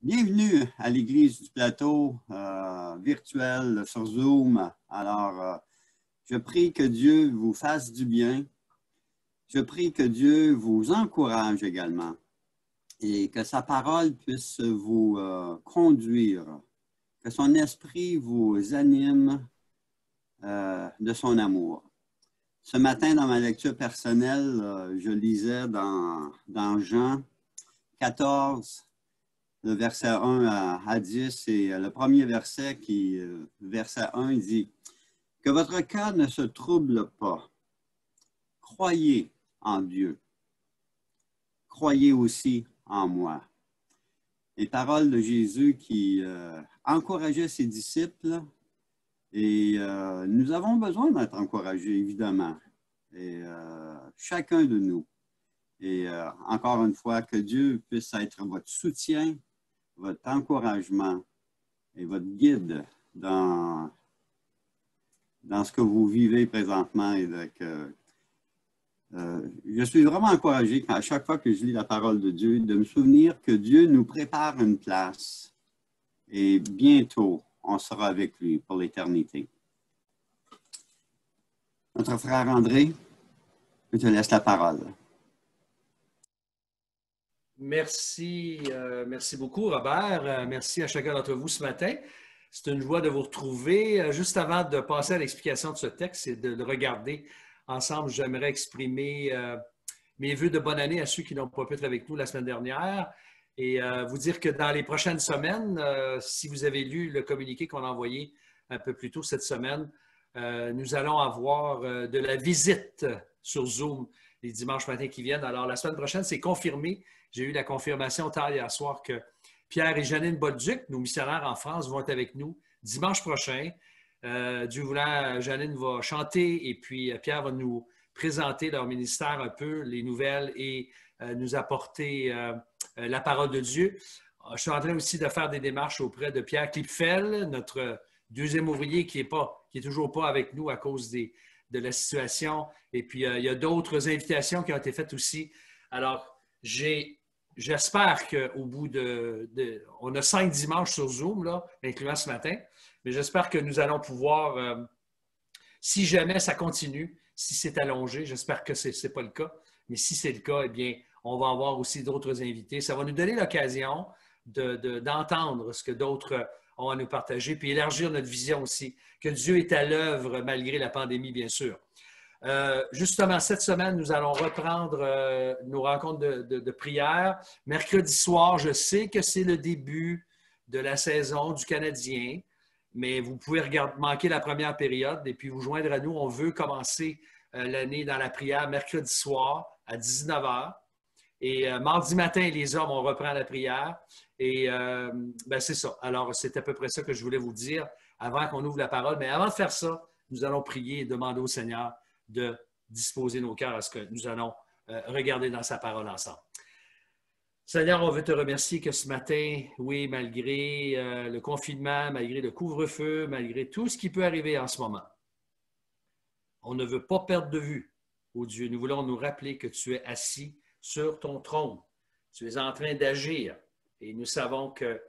Bienvenue à l'Église du Plateau virtuelle sur Zoom. Alors, je prie que Dieu vous fasse du bien. Je prie que Dieu vous encourage également et que sa parole puisse vous conduire, que son esprit vous anime de son amour. Ce matin, dans ma lecture personnelle, je lisais dans Jean 14, le verset 1 à 10, et le premier verset, verset 1, dit « Que votre cœur ne se trouble pas. Croyez en Dieu. Croyez aussi en moi. » Les paroles de Jésus qui encourageait ses disciples, et nous avons besoin d'être encouragés, évidemment, et chacun de nous. Et encore une fois, que Dieu puisse être votre soutien, votre encouragement et votre guide dans ce que vous vivez présentement. Et je suis vraiment encouragé à chaque fois que je lis la parole de Dieu, de me souvenir que Dieu nous prépare une place et bientôt, on sera avec lui pour l'éternité. Notre frère André, je te laisse la parole. Merci, merci beaucoup, Robert. Merci à chacun d'entre vous ce matin. C'est une joie de vous retrouver. Juste avant de passer à l'explication de ce texte et de le regarder ensemble, j'aimerais exprimer mes vœux de bonne année à ceux qui n'ont pas pu être avec nous la semaine dernière et vous dire que dans les prochaines semaines, si vous avez lu le communiqué qu'on a envoyé un peu plus tôt cette semaine, nous allons avoir de la visite sur Zoom les dimanches matins qui viennent. Alors, la semaine prochaine, c'est confirmé. J'ai eu la confirmation tard hier soir que Pierre et Janine Bolduc, nos missionnaires en France, vont être avec nous dimanche prochain. Dieu voulant, Janine va chanter et puis Pierre va nous présenter leur ministère un peu, les nouvelles et nous apporter la parole de Dieu. Je suis en train aussi de faire des démarches auprès de Pierre Klipfel, notre deuxième ouvrier qui est toujours pas avec nous à cause de la situation. Et puis, il y a d'autres invitations qui ont été faites aussi. Alors, j'espère qu'au bout on a 5 dimanches sur Zoom, là, incluant ce matin, mais j'espère que nous allons pouvoir, si jamais ça continue, si c'est allongé, j'espère que ce n'est pas le cas, mais si c'est le cas, eh bien, on va avoir aussi d'autres invités. Ça va nous donner l'occasion d'entendre ce que d'autres ont à nous partager, puis élargir notre vision aussi, que Dieu est à l'œuvre malgré la pandémie, bien sûr. Justement, cette semaine, nous allons reprendre nos rencontres de prière. Mercredi soir, je sais que c'est le début de la saison du Canadien, mais vous pouvez manquer la première période et puis vous joindre à nous. On veut commencer l'année dans la prière mercredi soir à 19 h. Et mardi matin, les hommes, on reprend la prière. Et c'est ça. Alors, c'est à peu près ça que je voulais vous dire avant qu'on ouvre la parole. Mais avant de faire ça, nous allons prier et demander au Seigneur de disposer nos cœurs à ce que nous allons regarder dans sa parole ensemble. Seigneur, on veut te remercier que ce matin, oui, malgré le confinement, malgré le couvre-feu, malgré tout ce qui peut arriver en ce moment, on ne veut pas perdre de vue, ô Dieu. Nous voulons nous rappeler que tu es assis sur ton trône. Tu es en train d'agir et nous savons que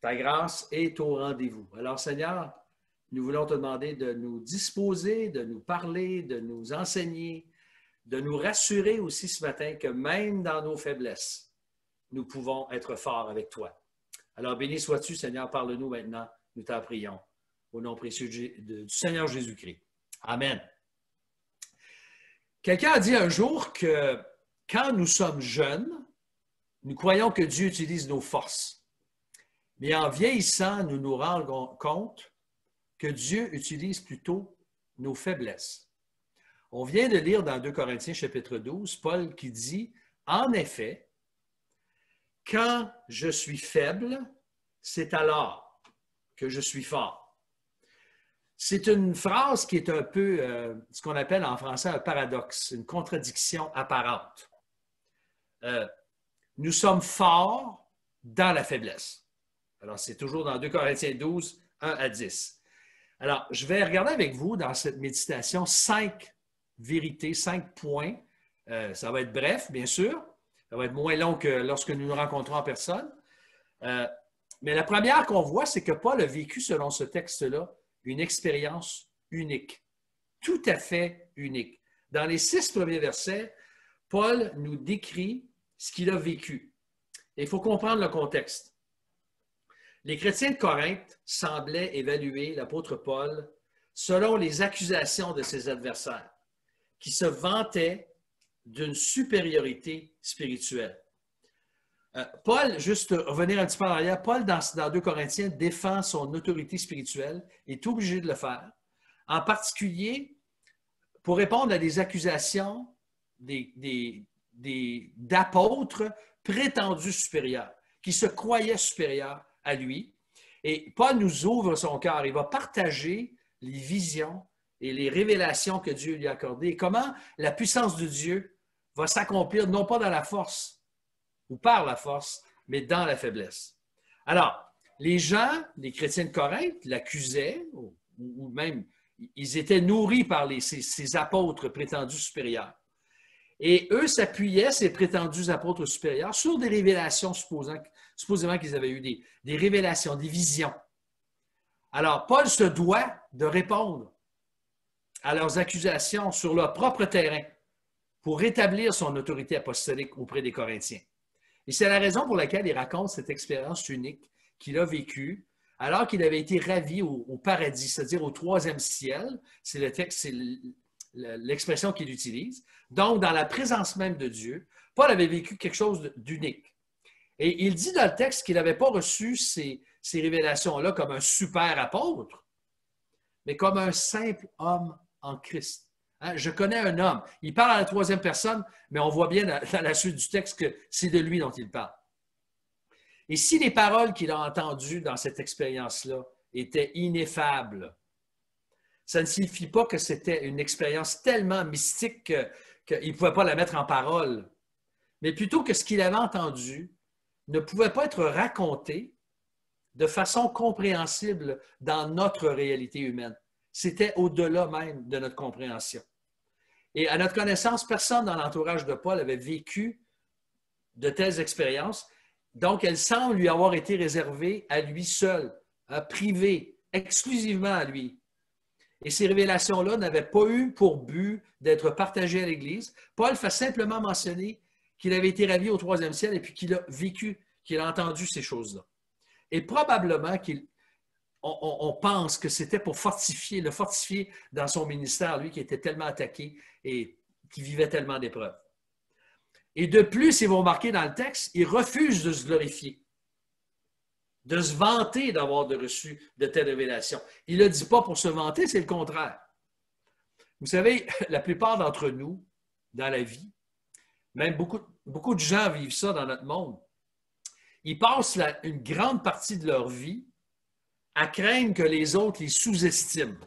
ta grâce est au rendez-vous. Alors, Seigneur, nous voulons te demander de nous disposer, de nous parler, de nous enseigner, de nous rassurer aussi ce matin que même dans nos faiblesses, nous pouvons être forts avec toi. Alors, béni sois-tu, Seigneur, parle-nous maintenant, nous t'en prions, au nom précieux du Seigneur Jésus-Christ. Amen. Quelqu'un a dit un jour que quand nous sommes jeunes, nous croyons que Dieu utilise nos forces. Mais en vieillissant, nous nous rendons compte que Dieu utilise plutôt nos faiblesses. On vient de lire dans 2 Corinthiens chapitre 12, Paul qui dit « En effet, quand je suis faible, c'est alors que je suis fort. » C'est une phrase qui est un peu ce qu'on appelle en français un paradoxe, une contradiction apparente. Nous sommes forts dans la faiblesse. Alors, c'est toujours dans 2 Corinthiens 12, 1 à 10. Alors, je vais regarder avec vous dans cette méditation 5 vérités, 5 points. Ça va être bref, bien sûr. Ça va être moins long que lorsque nous nous rencontrons en personne. Mais la première qu'on voit, c'est que Paul a vécu, selon ce texte-là, une expérience unique, tout à fait unique. Dans les 6 premiers versets, Paul nous décrit ce qu'il a vécu. Et il faut comprendre le contexte. Les chrétiens de Corinthe semblaient évaluer l'apôtre Paul selon les accusations de ses adversaires, qui se vantaient d'une supériorité spirituelle. Paul, juste revenir un petit peu en arrière, Paul, dans 2 Corinthiens, défend son autorité spirituelle, il est obligé de le faire, en particulier pour répondre à des accusations d'apôtres prétendus supérieurs, qui se croyaient supérieurs à lui. Et Paul nous ouvre son cœur, il va partager les visions et les révélations que Dieu lui a accordées, et comment la puissance de Dieu va s'accomplir, non pas dans la force, ou par la force, mais dans la faiblesse. Alors, les gens, les chrétiens de Corinthe, l'accusaient, ou même ils étaient nourris par ces apôtres prétendus supérieurs. Et eux s'appuyaient, ces prétendus apôtres supérieurs, sur des révélations, supposément qu'ils avaient eu des révélations, des visions. Alors, Paul se doit de répondre à leurs accusations sur leur propre terrain pour rétablir son autorité apostolique auprès des Corinthiens. Et c'est la raison pour laquelle il raconte cette expérience unique qu'il a vécue alors qu'il avait été ravi au paradis, c'est-à-dire au 3e ciel. C'est le texte, c'est l'expression qu'il utilise. Donc, dans la présence même de Dieu, Paul avait vécu quelque chose d'unique. Et il dit dans le texte qu'il n'avait pas reçu ces révélations-là comme un super apôtre, mais comme un simple homme en Christ. Hein? Je connais un homme. Il parle à la 3e personne, mais on voit bien dans la suite du texte que c'est de lui dont il parle. Et si les paroles qu'il a entendues dans cette expérience-là étaient ineffables, ça ne signifie pas que c'était une expérience tellement mystique qu'il ne pouvait pas la mettre en parole, mais plutôt que ce qu'il avait entendu ne pouvait pas être raconté de façon compréhensible dans notre réalité humaine. C'était au-delà même de notre compréhension. Et à notre connaissance, personne dans l'entourage de Paul avait vécu de telles expériences. Donc, elles semblent lui avoir été réservées à lui seul, privées, exclusivement à lui. Et ces révélations-là n'avaient pas eu pour but d'être partagées à l'Église. Paul fait simplement mentionner qu'il avait été ravi au 3e ciel et puis qu'il a vécu, qu'il a entendu ces choses-là. Et probablement on pense que c'était pour le fortifier dans son ministère, lui qui était tellement attaqué et qui vivait tellement d'épreuves. Et de plus, ils vont remarquer dans le texte, il refuse de se glorifier, de se vanter d'avoir reçu de telles révélations. Il ne le dit pas pour se vanter, c'est le contraire. Vous savez, la plupart d'entre nous, dans la vie, même beaucoup de gens vivent ça dans notre monde, ils passent une grande partie de leur vie à craindre que les autres les sous-estiment.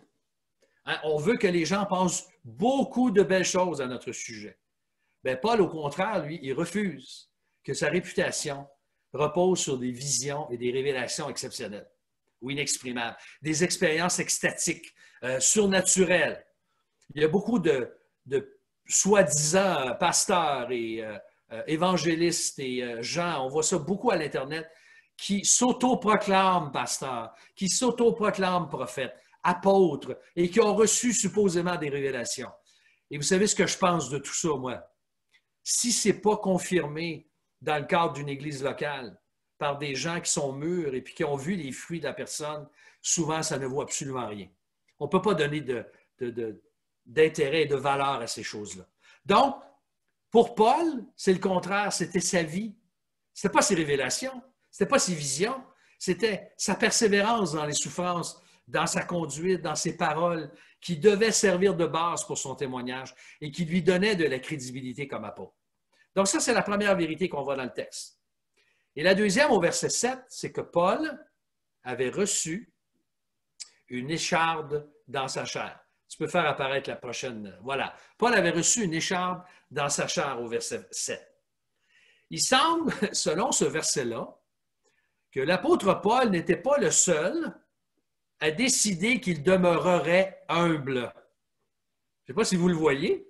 Hein, on veut que les gens pensent beaucoup de belles choses à notre sujet. Bien, Paul, au contraire, lui, il refuse que sa réputation repose sur des visions et des révélations exceptionnelles ou inexprimables, des expériences extatiques, surnaturelles. Il y a beaucoup de soi-disant pasteurs et évangélistes et gens, on voit ça beaucoup à l'Internet, qui s'autoproclament pasteurs, qui s'autoproclament prophètes, apôtres et qui ont reçu supposément des révélations. Et vous savez ce que je pense de tout ça, moi? Si ce n'est pas confirmé dans le cadre d'une église locale par des gens qui sont mûrs et puis qui ont vu les fruits de la personne, souvent, ça ne vaut absolument rien. On ne peut pas donner d'intérêt et de valeur à ces choses-là. Donc, pour Paul, c'est le contraire, c'était sa vie. Ce n'était pas ses révélations, ce n'était pas ses visions, c'était sa persévérance dans les souffrances, dans sa conduite, dans ses paroles, qui devaient servir de base pour son témoignage et qui lui donnait de la crédibilité comme apôtre. Donc ça, c'est la première vérité qu'on voit dans le texte. Et la deuxième, au verset 7, c'est que Paul avait reçu une écharde dans sa chair. Tu peux faire apparaître la prochaine. Voilà. Paul avait reçu une écharde dans sa chair au verset 7. Il semble, selon ce verset-là, que l'apôtre Paul n'était pas le seul à décider qu'il demeurerait humble. Je ne sais pas si vous le voyez,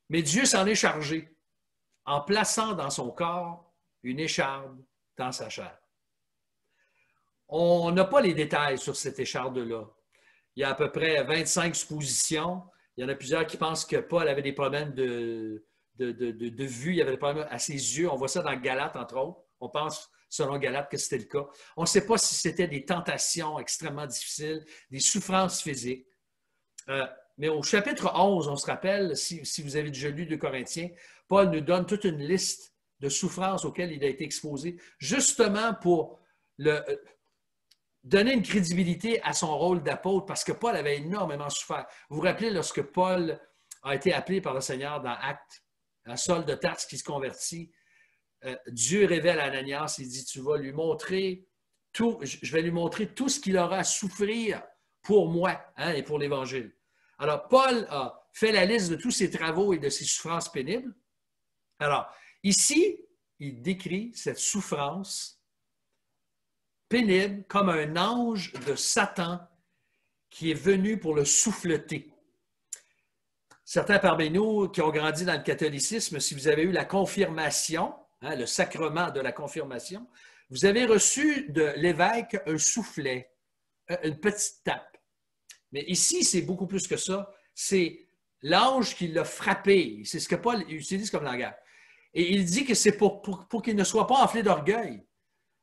mais Dieu s'en est chargé en plaçant dans son corps une écharde dans sa chair. On n'a pas les détails sur cette écharde-là. Il y a à peu près 25 suppositions. Il y en a plusieurs qui pensent que Paul avait des problèmes de vue, il avait des problèmes à ses yeux. On voit ça dans Galates, entre autres. On pense, selon Galates, que c'était le cas. On ne sait pas si c'était des tentations extrêmement difficiles, des souffrances physiques. Mais au chapitre 11, on se rappelle, si vous avez déjà lu 2 Corinthiens, Paul nous donne toute une liste de souffrances auxquelles il a été exposé, justement pour donner une crédibilité à son rôle d'apôtre, parce que Paul avait énormément souffert. Vous vous rappelez lorsque Paul a été appelé par le Seigneur dans Actes, à Saul de Tarse qui se convertit, Dieu révèle à Ananias, il dit, tu vas lui montrer tout, je vais lui montrer tout ce qu'il aura à souffrir pour moi et pour l'Évangile. Alors, Paul a fait la liste de tous ses travaux et de ses souffrances pénibles. Alors, ici, il décrit cette souffrance pénible comme un ange de Satan qui est venu pour le souffleter. Certains parmi nous qui ont grandi dans le catholicisme, si vous avez eu la confirmation, le sacrement de la confirmation, vous avez reçu de l'évêque un soufflet, une petite tape. Mais ici, c'est beaucoup plus que ça. C'est l'ange qui l'a frappé. C'est ce que Paul utilise comme langage. Et il dit que c'est pour qu'il ne soit pas enflé d'orgueil.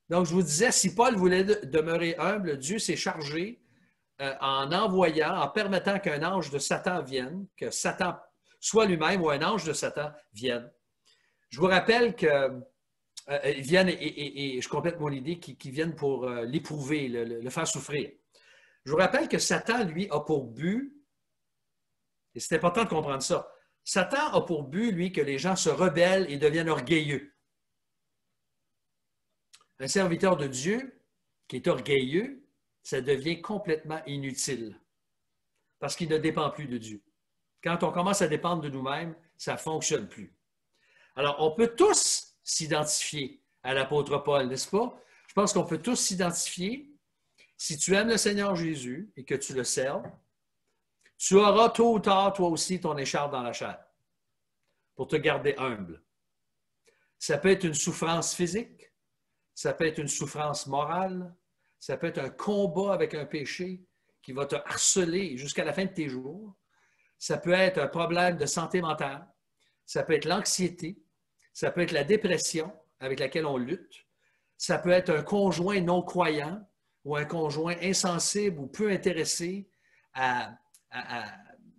Donc, je vous disais, si Paul voulait demeurer humble, Dieu s'est chargé en envoyant, en permettant qu'un ange de Satan vienne, que Satan soit lui-même ou un ange de Satan vienne. Je vous rappelle que viennent, et je complète mon idée, qui viennent pour l'éprouver, le faire souffrir. Je vous rappelle que Satan, lui, a pour but, et c'est important de comprendre ça, Satan a pour but, lui, que les gens se rebellent et deviennent orgueilleux. Un serviteur de Dieu qui est orgueilleux, ça devient complètement inutile parce qu'il ne dépend plus de Dieu. Quand on commence à dépendre de nous-mêmes, ça ne fonctionne plus. Alors, on peut tous s'identifier à l'apôtre Paul, n'est-ce pas? Je pense qu'on peut tous s'identifier. Si tu aimes le Seigneur Jésus et que tu le serves, tu auras tôt ou tard, toi aussi, ton écharpe dans la chair pour te garder humble. Ça peut être une souffrance physique, ça peut être une souffrance morale, ça peut être un combat avec un péché qui va te harceler jusqu'à la fin de tes jours. Ça peut être un problème de santé mentale, ça peut être l'anxiété, ça peut être la dépression avec laquelle on lutte, ça peut être un conjoint non-croyant ou un conjoint insensible ou peu intéressé à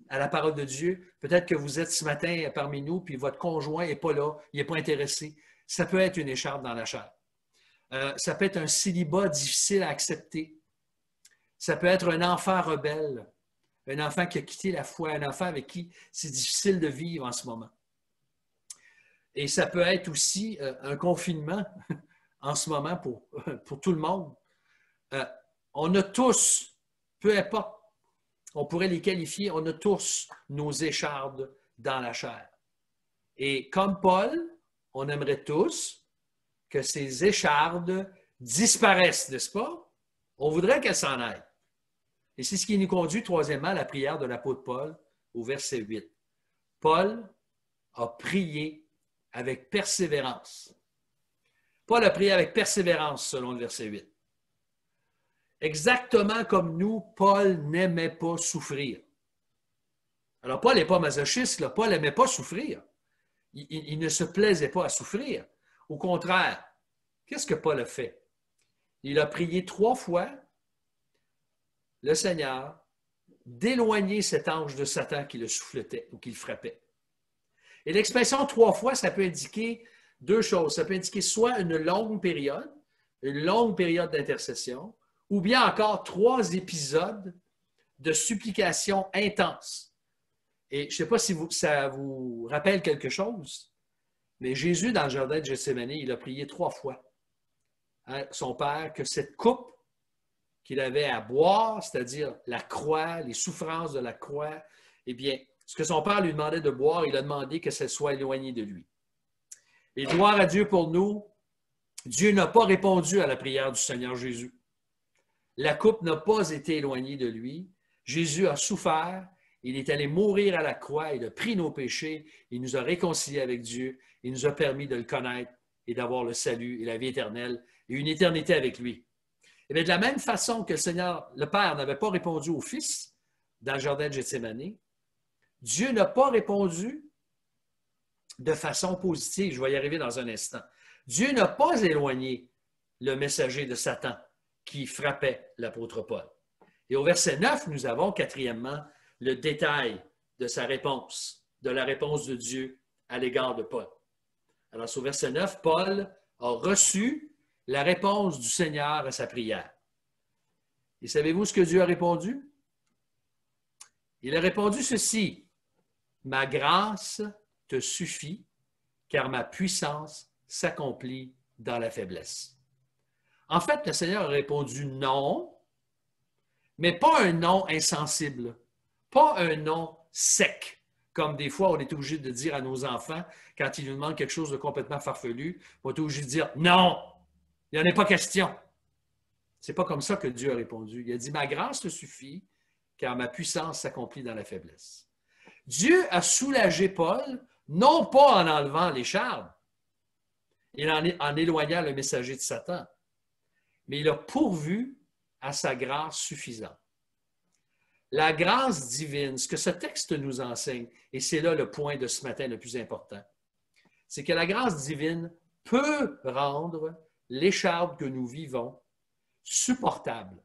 la parole de Dieu. Peut-être que vous êtes ce matin parmi nous, puis votre conjoint n'est pas là, il n'est pas intéressé. Ça peut être une écharpe dans la chair. Ça peut être un célibat difficile à accepter. Ça peut être un enfant rebelle, un enfant qui a quitté la foi, un enfant avec qui c'est difficile de vivre en ce moment. Et ça peut être aussi un confinement en ce moment pour tout le monde. On a tous, peu importe, on pourrait les qualifier, on a tous nos échardes dans la chair. Et comme Paul, on aimerait tous que ces échardes disparaissent, n'est-ce pas? On voudrait qu'elles s'en aillent. Et c'est ce qui nous conduit, troisièmement, à la prière de l'apôtre Paul au verset 8. Paul a prié avec persévérance. Paul a prié avec persévérance, selon le verset 8. Exactement comme nous, Paul n'aimait pas souffrir. Alors, Paul n'est pas masochiste, là. Paul n'aimait pas souffrir. Il ne se plaisait pas à souffrir. Au contraire, qu'est-ce que Paul a fait? Il a prié 3 fois le Seigneur d'éloigner cet ange de Satan qui le souffletait ou qui le frappait. Et l'expression 3 fois, ça peut indiquer 2 choses. Ça peut indiquer soit une longue période d'intercession, ou bien encore 3 épisodes de supplication intense. Et je ne sais pas si ça vous rappelle quelque chose, mais Jésus, dans le jardin de Gethsémani, il a prié 3 fois. Son Père, que cette coupe qu'il avait à boire, c'est-à-dire la croix, les souffrances de la croix, eh bien, ce que son Père lui demandait de boire, il a demandé que ça soit éloigné de lui. Et gloire à Dieu pour nous, Dieu n'a pas répondu à la prière du Seigneur Jésus. La coupe n'a pas été éloignée de lui. Jésus a souffert. Il est allé mourir à la croix. Il a pris nos péchés. Il nous a réconciliés avec Dieu. Il nous a permis de le connaître et d'avoir le salut et la vie éternelle et une éternité avec lui. Et bien, de la même façon que le Seigneur, le Père, n'avait pas répondu au Fils dans le jardin de Gethsémani, Dieu n'a pas répondu de façon positive. Je vais y arriver dans un instant. Dieu n'a pas éloigné le messager de Satan qui frappait l'apôtre Paul. Et au verset 9, nous avons quatrièmement le détail de sa réponse, de la réponse de Dieu à l'égard de Paul. Alors, au verset 9, Paul a reçu la réponse du Seigneur à sa prière. Et savez-vous ce que Dieu a répondu? Il a répondu ceci: « Ma grâce te suffit, car ma puissance s'accomplit dans la faiblesse. » En fait, le Seigneur a répondu non, mais pas un non insensible, pas un non sec, comme des fois on est obligé de dire à nos enfants quand ils nous demandent quelque chose de complètement farfelu, on est obligé de dire non, il n'y en a pas question. C'est pas comme ça que Dieu a répondu. Il a dit, ma grâce te suffit, car ma puissance s'accomplit dans la faiblesse. Dieu a soulagé Paul, non pas en enlevant l'écharpe et en éloignant le messager de Satan, mais il a pourvu à sa grâce suffisante. La grâce divine, ce que ce texte nous enseigne, et c'est là le point de ce matin le plus important, c'est que la grâce divine peut rendre l'écharpe que nous vivons supportable,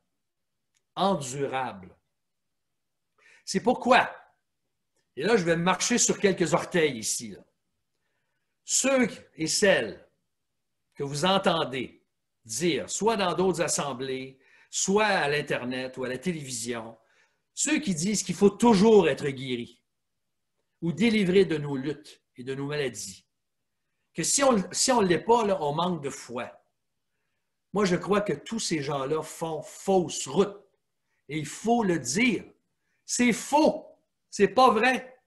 endurable. C'est pourquoi, et là je vais marcher sur quelques orteils ici, là. Ceux et celles que vous entendez dire, soit dans d'autres assemblées, soit à l'Internet ou à la télévision, ceux qui disent qu'il faut toujours être guéri ou délivré de nos luttes et de nos maladies, que si on ne l'est pas, là, on manque de foi. Moi, je crois que tous ces gens-là font fausse route. Et il faut le dire. C'est faux. C'est pas vrai.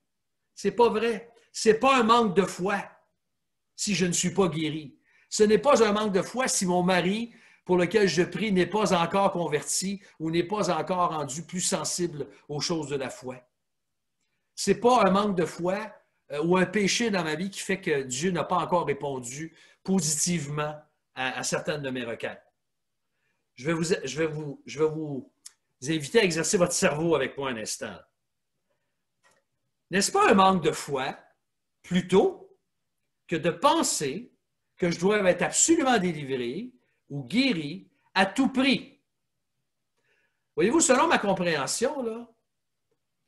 C'est pas vrai. C'est pas un manque de foi si je ne suis pas guéri. Ce n'est pas un manque de foi si mon mari, pour lequel je prie, n'est pas encore converti ou n'est pas encore rendu plus sensible aux choses de la foi. C'est pas un manque de foi ou un péché dans ma vie qui fait que Dieu n'a pas encore répondu positivement à certaines de mes requêtes. Je vais vous inviter à exercer votre cerveau avec moi un instant. N'est-ce pas un manque de foi, plutôt, que de penser que je dois être absolument délivré ou guéri à tout prix? Voyez-vous, selon ma compréhension, là,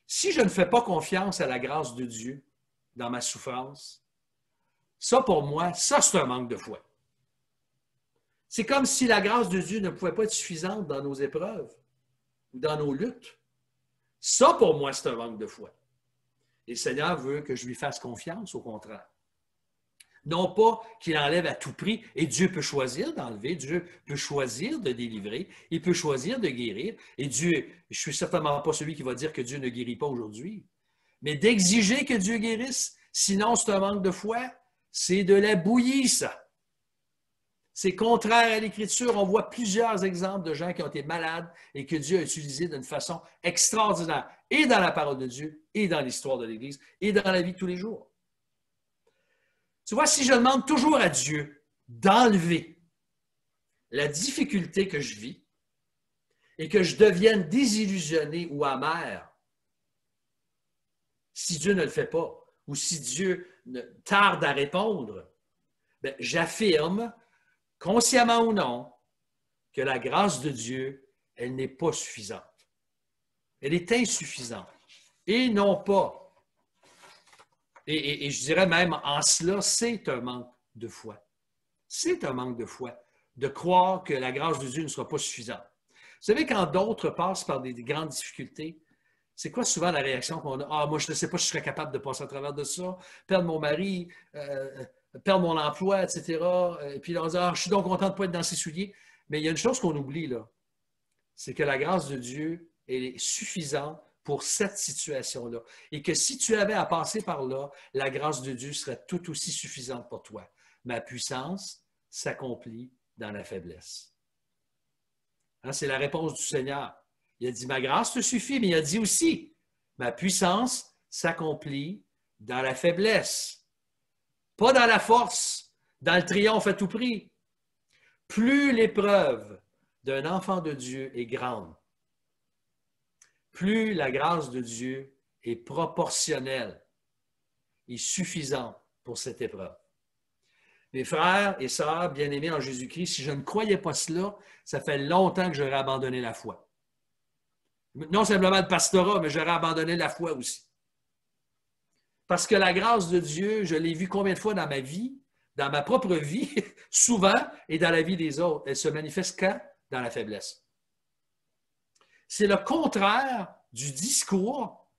si je ne fais pas confiance à la grâce de Dieu dans ma souffrance, ça pour moi, ça c'est un manque de foi. C'est comme si la grâce de Dieu ne pouvait pas être suffisante dans nos épreuves ou dans nos luttes. Ça, pour moi, c'est un manque de foi. Et le Seigneur veut que je lui fasse confiance, au contraire. Non pas qu'il enlève à tout prix, et Dieu peut choisir d'enlever, Dieu peut choisir de délivrer, il peut choisir de guérir. Et Dieu, je ne suis certainement pas celui qui va dire que Dieu ne guérit pas aujourd'hui. Mais d'exiger que Dieu guérisse, sinon c'est un manque de foi, c'est de la bouillie, ça. C'est contraire à l'Écriture. On voit plusieurs exemples de gens qui ont été malades et que Dieu a utilisé d'une façon extraordinaire, et dans la parole de Dieu, et dans l'histoire de l'Église, et dans la vie de tous les jours. Tu vois, si je demande toujours à Dieu d'enlever la difficulté que je vis et que je devienne désillusionné ou amer, si Dieu ne le fait pas, ou si Dieu tarde à répondre, bien, j'affirme, consciemment ou non, que la grâce de Dieu, elle n'est pas suffisante. Elle est insuffisante. Et non pas. Et je dirais même en cela, c'est un manque de foi. C'est un manque de foi de croire que la grâce de Dieu ne sera pas suffisante. Vous savez, quand d'autres passent par des grandes difficultés, c'est quoi souvent la réaction qu'on a? Ah, moi, je ne sais pas si je serais capable de passer à travers de ça, perdre mon mari, perdre mon emploi, etc. Et puis là, on dit, ah, je suis donc content de ne pas être dans ses souliers. Mais il y a une chose qu'on oublie, là. C'est que la grâce de Dieu, elle est suffisante pour cette situation-là. Et que si tu avais à passer par là, la grâce de Dieu serait tout aussi suffisante pour toi. Ma puissance s'accomplit dans la faiblesse. Hein, c'est la réponse du Seigneur. Il a dit, ma grâce te suffit, mais il a dit aussi, ma puissance s'accomplit dans la faiblesse. Pas dans la force, dans le triomphe à tout prix. Plus l'épreuve d'un enfant de Dieu est grande, plus la grâce de Dieu est proportionnelle et suffisante pour cette épreuve. Mes frères et sœurs bien-aimés en Jésus-Christ, si je ne croyais pas cela, ça fait longtemps que j'aurais abandonné la foi. Non simplement le pastorat, mais j'aurais abandonné la foi aussi. Parce que la grâce de Dieu, je l'ai vue combien de fois dans ma vie, dans ma propre vie, souvent, et dans la vie des autres. Elle se manifeste quand? Dans la faiblesse. C'est le contraire du discours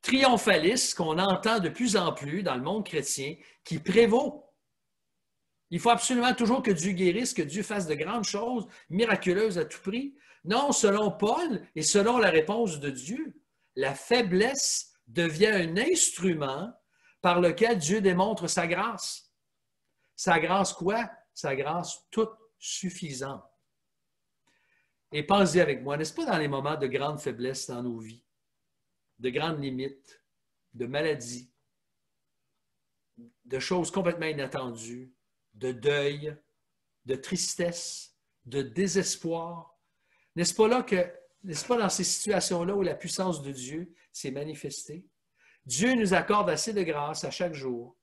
triomphaliste qu'on entend de plus en plus dans le monde chrétien qui prévaut. Il faut absolument toujours que Dieu guérisse, que Dieu fasse de grandes choses miraculeuses à tout prix. Non, selon Paul et selon la réponse de Dieu, la faiblesse devient un instrument par lequel Dieu démontre sa grâce. Sa grâce quoi? Sa grâce toute suffisante. Et pensez avec moi, n'est-ce pas dans les moments de grande faiblesse dans nos vies, de grandes limites, de maladies, de choses complètement inattendues, de deuil, de tristesse, de désespoir. N'est-ce pas dans ces situations-là où la puissance de Dieu s'est manifestée? Dieu nous accorde assez de grâce à chaque jour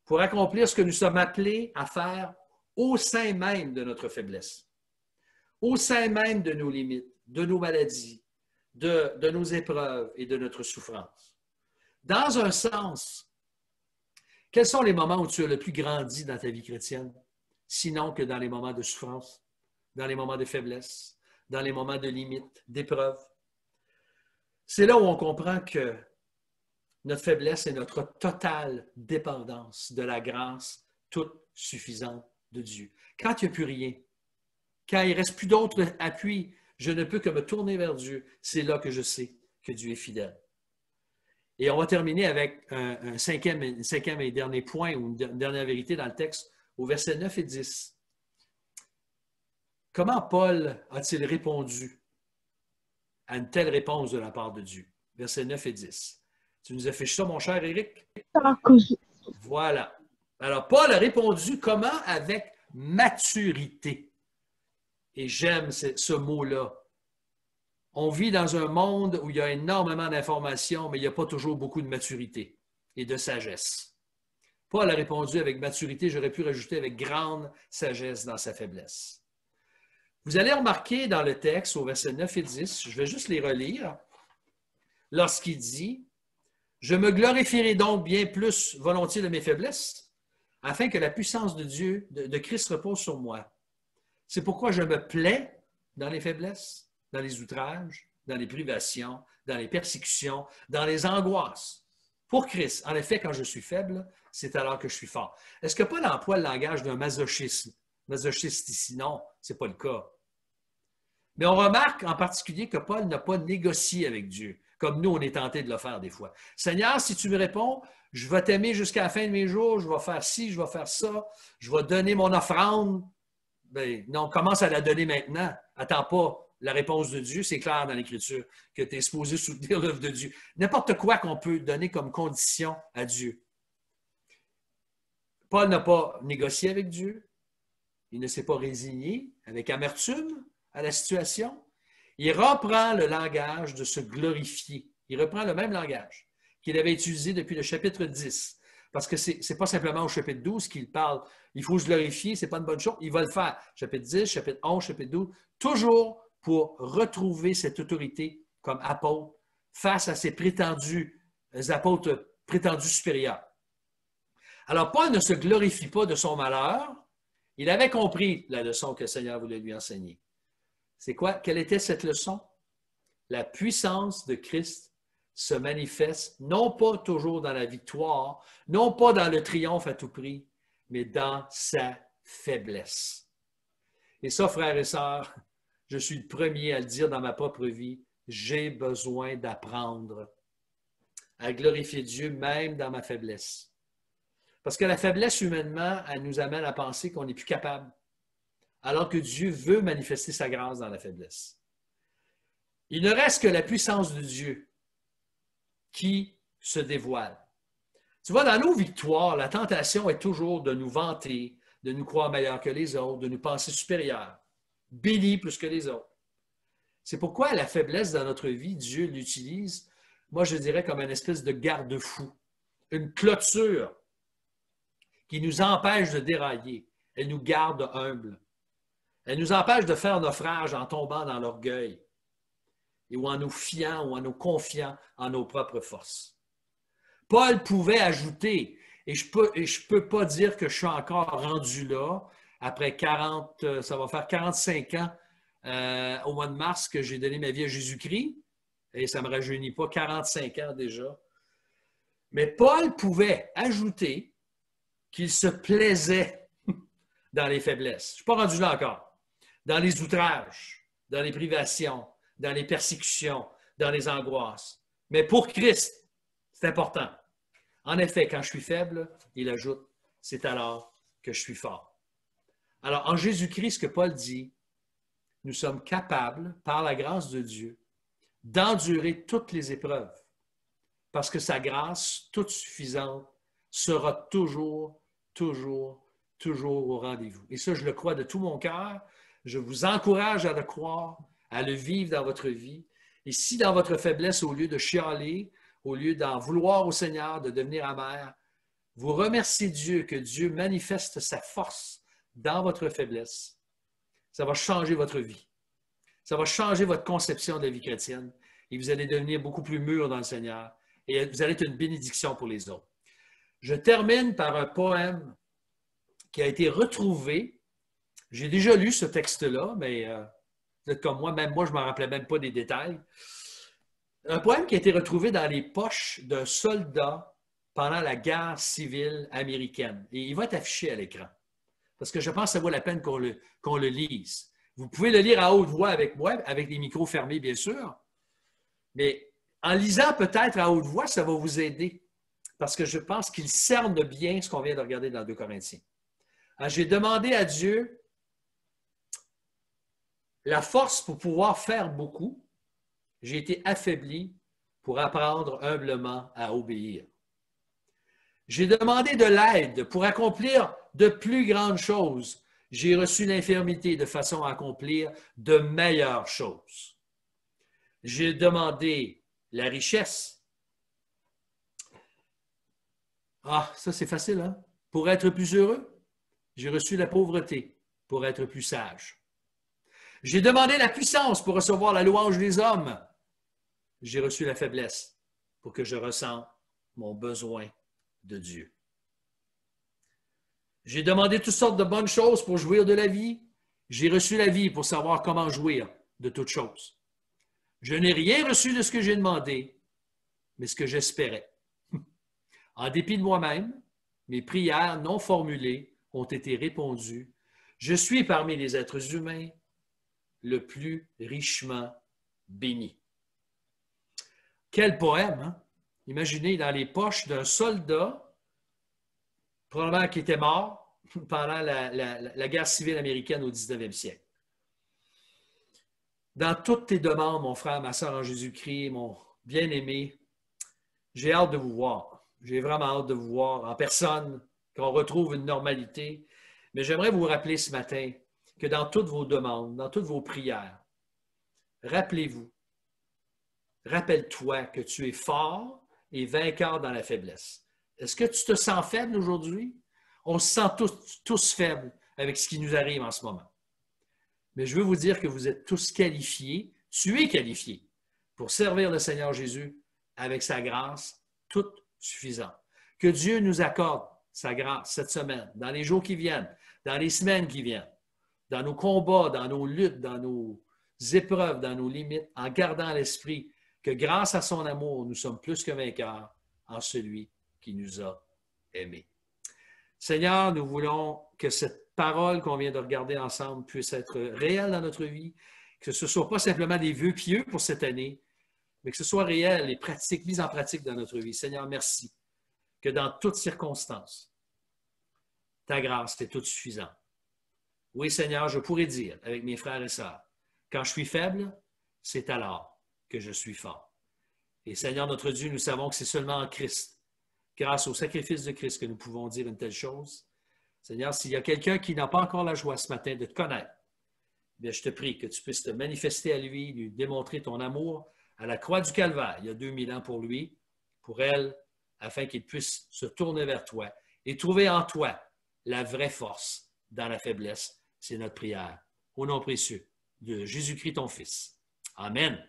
pour accomplir ce que nous sommes appelés à faire au sein même de notre faiblesse, au sein même de nos limites, de nos maladies, de nos épreuves et de notre souffrance. Dans un sens, quels sont les moments où tu as le plus grandi dans ta vie chrétienne, sinon que dans les moments de souffrance, dans les moments de faiblesse, dans les moments de limite, d'épreuve? C'est là où on comprend que notre faiblesse est notre totale dépendance de la grâce toute suffisante de Dieu. Quand il n'y a plus rien, quand il ne reste plus d'autres appuis, je ne peux que me tourner vers Dieu. C'est là que je sais que Dieu est fidèle. Et on va terminer avec un cinquième et dernier point, ou une dernière vérité dans le texte, au verset 9 et 10. Comment Paul a-t-il répondu à une telle réponse de la part de Dieu? Versets 9 et 10. Tu nous affiches ça, mon cher Éric? Voilà. Alors, Paul a répondu comment? Avec maturité. Et j'aime ce mot-là. On vit dans un monde où il y a énormément d'informations, mais il n'y a pas toujours beaucoup de maturité et de sagesse. Paul a répondu avec maturité, j'aurais pu rajouter avec grande sagesse dans sa faiblesse. Vous allez remarquer dans le texte, au verset 9 et 10, je vais juste les relire, lorsqu'il dit « Je me glorifierai donc bien plus volontiers de mes faiblesses, afin que la puissance de Dieu, de Christ repose sur moi. C'est pourquoi je me plais dans les faiblesses, dans les outrages, dans les privations, dans les persécutions, dans les angoisses. Pour Christ, en effet, quand je suis faible, c'est alors que je suis fort. » Est-ce que Paul emploie le langage d'un masochiste ici? Non, ce n'est pas le cas. Mais on remarque en particulier que Paul n'a pas négocié avec Dieu, comme nous, on est tenté de le faire des fois. « Seigneur, si tu me réponds, je vais t'aimer jusqu'à la fin de mes jours, je vais faire ci, je vais faire ça, je vais donner mon offrande. » Ben, non, commence à la donner maintenant. Attends pas la réponse de Dieu, c'est clair dans l'Écriture que tu es supposé soutenir l'œuvre de Dieu. N'importe quoi qu'on peut donner comme condition à Dieu. Paul n'a pas négocié avec Dieu. Il ne s'est pas résigné avec amertume à la situation. Il reprend le langage de se glorifier. Il reprend le même langage qu'il avait utilisé depuis le chapitre 10. Parce que ce n'est pas simplement au chapitre 12 qu'il parle. Il faut se glorifier, ce n'est pas une bonne chose. Il va le faire. Chapitre 10, chapitre 11, chapitre 12, toujours pour retrouver cette autorité comme apôtre face à ses prétendus apôtres prétendus supérieurs. Alors, Paul ne se glorifie pas de son malheur. Il avait compris la leçon que le Seigneur voulait lui enseigner. C'est quoi? Quelle était cette leçon? La puissance de Christ se manifeste non pas toujours dans la victoire, non pas dans le triomphe à tout prix, mais dans sa faiblesse. Et ça, frères et sœurs, je suis le premier à le dire dans ma propre vie, j'ai besoin d'apprendre à glorifier Dieu même dans ma faiblesse. Parce que la faiblesse humainement, elle nous amène à penser qu'on n'est plus capable, alors que Dieu veut manifester sa grâce dans la faiblesse. Il ne reste que la puissance de Dieu qui se dévoile. Tu vois, dans nos victoires, la tentation est toujours de nous vanter, de nous croire meilleurs que les autres, de nous penser supérieurs. béni plus que les autres. C'est pourquoi la faiblesse dans notre vie, Dieu l'utilise, moi je dirais comme une espèce de garde-fou, une clôture qui nous empêche de dérailler. Elle nous garde humbles. Elle nous empêche de faire naufrage en tombant dans l'orgueil et ou en nous fiant ou en nous confiant en nos propres forces. Paul pouvait ajouter, et je peux pas dire que je suis encore rendu là, après 40, ça va faire 45 ans au mois de mars que j'ai donné ma vie à Jésus-Christ, et ça ne me rajeunit pas, 45 ans déjà. Mais Paul pouvait ajouter qu'il se plaisait dans les faiblesses. Je ne suis pas rendu là encore. Dans les outrages, dans les privations, dans les persécutions, dans les angoisses. Mais pour Christ, c'est important. En effet, quand je suis faible, il ajoute, c'est alors que je suis fort. Alors, en Jésus-Christ, ce que Paul dit, nous sommes capables, par la grâce de Dieu, d'endurer toutes les épreuves, parce que sa grâce, toute suffisante, sera toujours au rendez-vous. Et ça, je le crois de tout mon cœur. Je vous encourage à le croire, à le vivre dans votre vie. Et si dans votre faiblesse, au lieu de chialer, au lieu d'en vouloir au Seigneur, de devenir amer, vous remerciez Dieu, que Dieu manifeste sa force dans votre faiblesse, ça va changer votre vie. Ça va changer votre conception de la vie chrétienne et vous allez devenir beaucoup plus mûrs dans le Seigneur et vous allez être une bénédiction pour les autres. Je termine par un poème qui a été retrouvé. J'ai déjà lu ce texte-là, mais vous êtes comme moi, même moi, je ne me rappelais même pas des détails. Un poème qui a été retrouvé dans les poches d'un soldat pendant la guerre civile américaine. Et il va être affiché à l'écran. Parce que je pense que ça vaut la peine qu'on le lise. Vous pouvez le lire à haute voix avec moi, avec les micros fermés, bien sûr. Mais en lisant peut-être à haute voix, ça va vous aider. Parce que je pense qu'il cerne bien ce qu'on vient de regarder dans 2 Corinthiens. J'ai demandé à Dieu la force pour pouvoir faire beaucoup. J'ai été affaibli pour apprendre humblement à obéir. J'ai demandé de l'aide pour accomplir de plus grandes choses. J'ai reçu l'infirmité de façon à accomplir de meilleures choses. J'ai demandé la richesse. Ah, ça c'est facile, hein? Pour être plus heureux. J'ai reçu la pauvreté pour être plus sage. J'ai demandé la puissance pour recevoir la louange des hommes. J'ai reçu la faiblesse pour que je ressente mon besoin de Dieu. J'ai demandé toutes sortes de bonnes choses pour jouir de la vie. J'ai reçu la vie pour savoir comment jouir de toutes choses. Je n'ai rien reçu de ce que j'ai demandé, mais ce que j'espérais. En dépit de moi-même, mes prières non formulées ont été répondues. Je suis parmi les êtres humains le plus richement béni. Quel poème, hein? Imaginez dans les poches d'un soldat, probablement qui était mort pendant la guerre civile américaine au 19e siècle. Dans toutes tes demandes, mon frère, ma soeur en Jésus-Christ, mon bien-aimé, j'ai hâte de vous voir. J'ai vraiment hâte de vous voir en personne, qu'on retrouve une normalité. Mais j'aimerais vous rappeler ce matin que dans toutes vos demandes, dans toutes vos prières, rappelez-vous, rappelle-toi que tu es fort et vainqueur dans la faiblesse. Est-ce que tu te sens faible aujourd'hui? On se sent tous faibles avec ce qui nous arrive en ce moment. Mais je veux vous dire que vous êtes tous qualifiés, tu es qualifié pour servir le Seigneur Jésus avec sa grâce toute suffisante. Que Dieu nous accorde sa grâce cette semaine, dans les jours qui viennent, dans les semaines qui viennent, dans nos combats, dans nos luttes, dans nos épreuves, dans nos limites, en gardant à l'esprit que grâce à son amour, nous sommes plus que vainqueurs en celui qui nous a aimés. Seigneur, nous voulons que cette parole qu'on vient de regarder ensemble puisse être réelle dans notre vie, que ce ne soit pas simplement des vœux pieux pour cette année, mais que ce soit réel et pratique, mis en pratique dans notre vie. Seigneur, merci que dans toutes circonstances, ta grâce est toute suffisante. Oui, Seigneur, je pourrais dire avec mes frères et sœurs, quand je suis faible, c'est alors que je suis fort. Et Seigneur, notre Dieu, nous savons que c'est seulement en Christ, grâce au sacrifice de Christ, que nous pouvons dire une telle chose. Seigneur, s'il y a quelqu'un qui n'a pas encore la joie ce matin de te connaître, bien, je te prie que tu puisses te manifester à lui, lui démontrer ton amour à la croix du Calvaire, il y a 2000 ans pour lui, pour elle, afin qu'il puisse se tourner vers toi et trouver en toi la vraie force dans la faiblesse. C'est notre prière. Au nom précieux de Jésus-Christ, ton Fils. Amen.